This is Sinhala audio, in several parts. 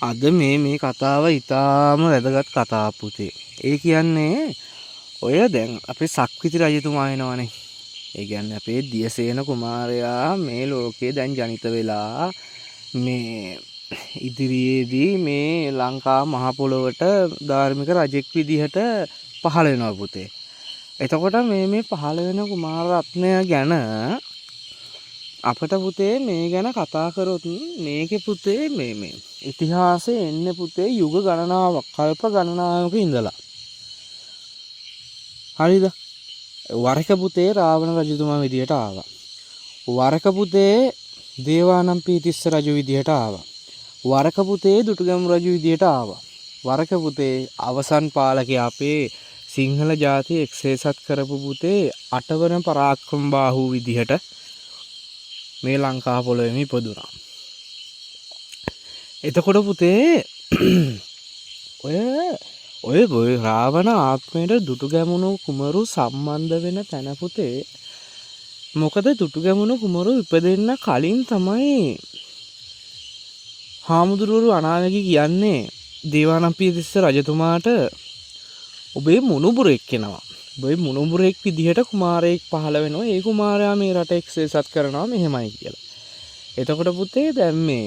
අද මේ කතාව ඊටාම වැදගත් කතාවක් පුතේ. ඒ කියන්නේ ඔය දැන් අපේ සක්විති රජතුමා වෙනවනේ. ඒ කියන්නේ අපේ දියසේන කුමාරයා මේ ලෝකේ දැන් ජනිත වෙලා මේ ඉදිරියේදී මේ ලංකා මහ පොළොවට ධාර්මික රජෙක් විදිහට පහළ වෙනවා පුතේ. එතකොට මේ පහළ වෙන කුමාර රත්නය ගැන අපට පුතේ මේ ගැන කතා කරොත් මේකේ පුතේ මේ ඉතිහාසයේ එන්නේ පුතේ යුග ගණනාවක් කල්ප ගණනාවක ඉඳලා. හරිද? වරක පුතේ රාවණ රජතුමා විදියට ආවා. වරක පුතේ දේවානම්පියතිස්ස රජු විදියට ආවා. වරක පුතේ දුටුගැමුණු රජු විදියට ආවා. වරක පුතේ අවසන් පාලකයා අපේ සිංහල ජාතිය එක්සේසත් කරපු පුතේ අටවන පරාක්‍රම බාහු විදිහට මේ ලංකා පොළොවේම ඉපදුනා. එතකොට පුතේ ඔය රාවණ ආත්මයට දුටුගැමුණු කුමරු සම්බන්ධ වෙන තැන පුතේ. මොකද දුටුගැමුණු කුමරු ඉපදෙන්න කලින් තමයි හාමුදුරුවරු අනාවැකි කියන්නේ දේවානම්පියතිස්ස රජතුමාට ඔබේ මුණුබුරෙක් කෙනවා. ඔබේ මුණුබුරෙක් විදිහට කුමාරයෙක් පහළ වෙනවා. ඒ කුමාරයා මේ රට එක්සේසත් කරනවා මෙහෙමයි කියලා. එතකොට පුතේ දැන් මේ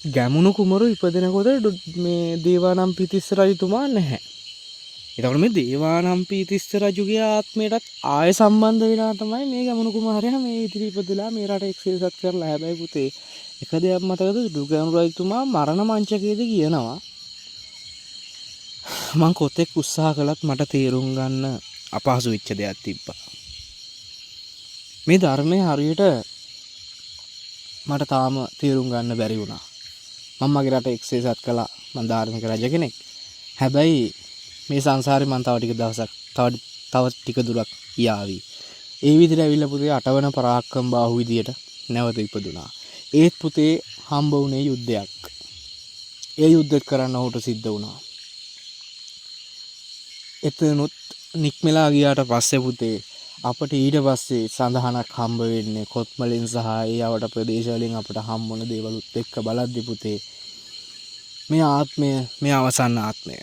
ගැමුණු කුමරු ඉපදෙනකොට මේ දේවානම්පියතිස්ස රජතුමා නැහැ. එතකොට මේ දේවානම්පියතිස්ස රජුගේ ආත්මයටත් ආය සම්බන්ධ වෙලා තමයි මේ ගැමුණු කුමාරයා මේ ඉදිරි ඉපදලා මේ රට එක්සේසත් කරලා. හැබැයි පුතේ එක දෙයක් මතකද? දුටුගැමුණු රජතුමා මරණ මංචකයේදී කියනවා මං කොතෙක් උත්සාහ කළත් මට තේරුම් ගන්න අපහසු වෙච්ච දෙයක් තිබ්බා. මේ ධර්මයේ හරියට මට තාම තේරුම් ගන්න බැරි වුණා. මම මගේ රට එක්සේසත් කළා. මං ධාර්මික රජ කෙනෙක්. හැබැයි මේ සංසාරේ මං තව ටික දවසක් තව ටික දුරක් යාවි. ඒ විදිහට ඇවිල්ලා පුතේ අටවන පරාක්‍රම බාහු විදියට නැවත ඉපදුනා. ඒත් පුතේ හම්බ වුණේ යුද්ධයක්. ඒ යුද්ධෙත් කරන්න ඔහුට සිද්ධ වුණා. එතනොත් නික්මලා ගියාට පස්සේ පුතේ අපට ඊට පස්සේ සඳහනක් හම්බ වෙන්නේ කොත්මලෙන් සහ ඒ ආවට ප්‍රදේශ වලින් අපට හම්බුන දේවලුත් එක්ක බලද්දි පුතේ මේ ආත්මය මේ අවසන් ආත්මය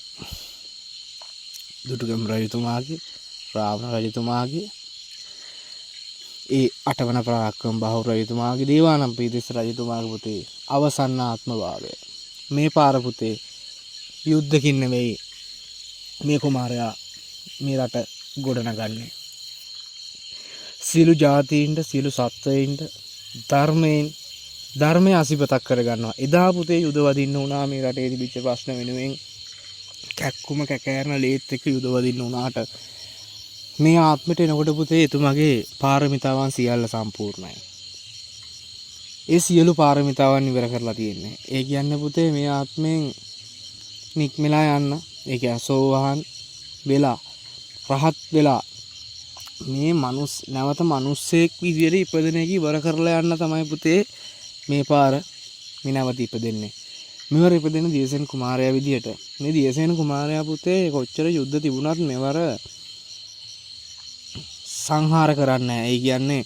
දුටුගැමුණු රජතුමාගේ රාවණ රජතුමාගේ ඒ අටවන පරාක්‍රම බාහු රජතුමාගේ දේවානම්පියතිස්ස රජතුමාගේ පුතේ අවසන් ආත්ම භාවය. මේ පාර පුතේ යුද්ධකින් නෙවෙයි මේ කුමාරයා මේ රට ගොඩනගන්නේ. සියලු ජාතීන්ට සියලු සත්වයින්ට ධර්මය අසිපතක් කරගන්නවා. එදා පුතේ යුද වදින්න වුණා මේ රටේ තිබිච්ච ප්‍රශ්න වෙනුවෙන්. කැක්කුම කැකෑරන ලේත් එක්ක යුද වදින්න වුණාට මේ ආත්මෙට එනකොට පුතේ එතුමගේ පාරමිතාවන් සියල්ල සම්පූර්ණයි. ඒ සියලු පාරමිතාවන් ඉවර කරලා තියෙන්නේ. ඒ කියන්නේ පුතේ මේ ආත්මෙන් නික්මලා යන්න, ඒ කියන්නේ සෝවාන් වෙලා රහත් වෙලා මේ නැවත මිනිස්සෙක් විදියට ඉපදෙන එක ඉවර කරලා යන්න තමයි පුතේ මේ පාර මේ නැවත ඉපදෙන්නේ. මෙවර ඉපදෙන දියසේන කුමාරයා විදියට. මේ දියසේන කුමාරයා පුතේ කොච්චර යුද්ධ තිබුණත් මෙවර සංහාර කරන්නේ නැහැ. ඒ කියන්නේ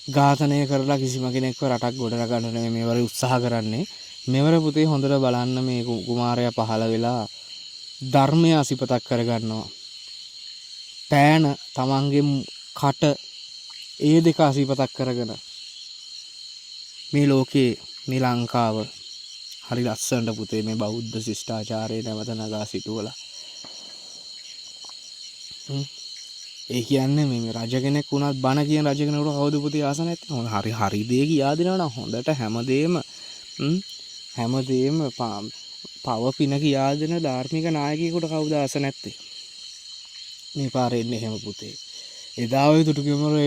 ඝාතනය කරලා කිසිම කෙනෙක්ව රටක් ගොඩනගන්න නෙමෙයි මෙවර උත්සාහ කරන්නේ. මෙවර පුතේ හොඳට බලන්න මේ කුමාරයා පහළ වෙලා ධර්මය අසිපතක් කරගන්නවා. පෑන තමන්ගේ කට ඒ දෙක අසිපතක් කරගෙන මේ ලෝකේ මේ ලංකාව හරි ලස්සනට පුතේ මේ බෞද්ධ ශිෂ්ටාචාරය නැවත නගා සිටුවලා. ඒ කියන්නේ මේ රජ කෙනෙක් වුණත් බණ කියන රජ කෙනෙකුට කවුද පුතේ ආස නැත්තේ? හරි දේ කියා දෙනවා හොඳට හැමදේම පව පින කියා දෙන ධාර්මික නායකයෙකුට කවුද ආස නැත්තේ? මේ පාරේ එන්නේ එහෙම පුතේ. එදා ඔය දුටුගැමුණු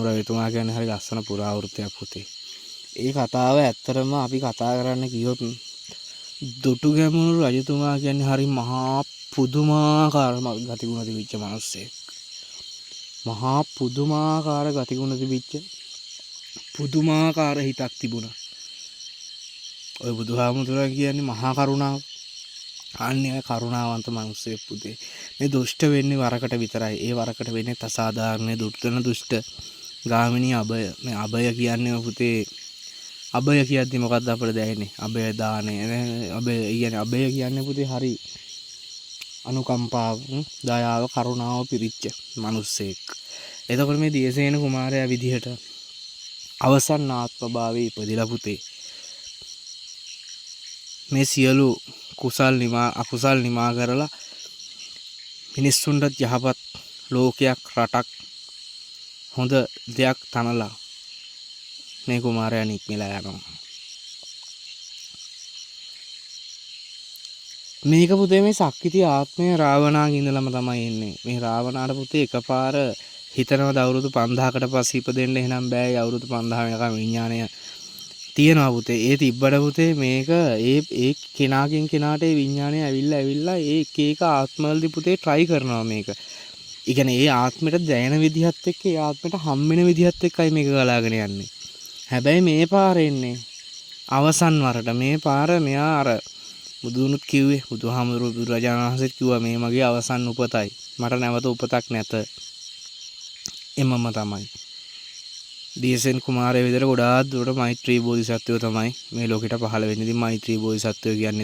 රජතුමා කියන්නේ හරි ලස්සන පුරාවෘත්තයක් පුතේ. ඒ කතාව ඇත්තටම අපි කතා කරන්න ගියොත් දුටුගැමුණු රජතුමා කියන්නේ හරි මහා පුදුමාකාර ගතිගුණ තිබිච්ච මිනිස්සෙක්. මහා පුදුමාකාර ගතිගුණ තිබිච්ච පුදුමාකාර හිතක් තිබුණා. ඔය බුදුහාමුදුරුවෝ කියන්නේ මහා කරුණාව. අන්නේ කරුණාවන්ත මිනිස්සෙක් පුතේ. මේ දුෂ්ට වෙන්නේ වරකට විතරයි. ඒ වරකට වෙන්නේ අසාධාරණ දුෂ්ට ගාමිණී අභය. මේ අභය කියන්නේ පුතේ අබය කියද්දි මොකක්ද අපිට දැනෙන්නේ? අබය දාණය අබය කියන්නේ අබය කියන්නේ පුතේ හරි අනුකම්පාව, දයාව, කරුණාව පිරිච්ච මිනිස්සෙක්. එතකොට මේ දියසේන කුමාරයා විදිහට අවසන් ආත්ම භාවයේ ඉපදිලා පුතේ මේ සියලු කුසල් නිමා අකුසල් නිමා කරලා මිනිස්සුන්ට යහපත් ලෝකයක් රටක් හොඳ දෙයක් තනලා මේ කුමාරයා නික්මලා යනවා. මේක පුතේ මේ සක්විති ආත්මය රාවණාගේ ඉඳලම තමයි එන්නේ. මේ රාවණාට පුතේ එකපාර හිතනවාද අවුරුදු 5000කට පස්සේ ඉපදෙන්න එහෙනම් බෑ. ඒ අවුරුදු 5000 වෙනකම් විඥාණය තියෙනවා පුතේ. ඒ තිබ්බට පුතේ මේක ඒ කෙනාගෙන් කෙනාට ඒ විඥාණය ඇවිල්ලා ඒ එක එක ආත්මවලදී පුතේ try කරනවා මේක. ඒ කියන්නේ ඒ ආත්මෙට දැනෙන විදිහත් එක්ක ඒ ආත්මෙට හම්බෙන විදිහත් එක්කයි මේක ගලාගෙන යන්නේ. හැබැයි මේ පාර එන්නේ අවසන් වරට. මේ පාර මෙයා අර බුදුනුත් කිව්වේ බුදුහාමුදුරුවෝ බුදුරජාණන් වහන්සේත් කිව්වා මේ මගේ අවසන් උපතයි. මට නැවත උපතක් නැත. එමම තමයි. දියසේන කුමාරයා විතර ගොඩාක් දුරට මෛත්‍රී බෝධිසත්වයෝ තමයි මේ ලෝකෙට පහළ වෙන්නේ. ඉතින් මෛත්‍රී බෝධිසත්වයෝ කියන්නේ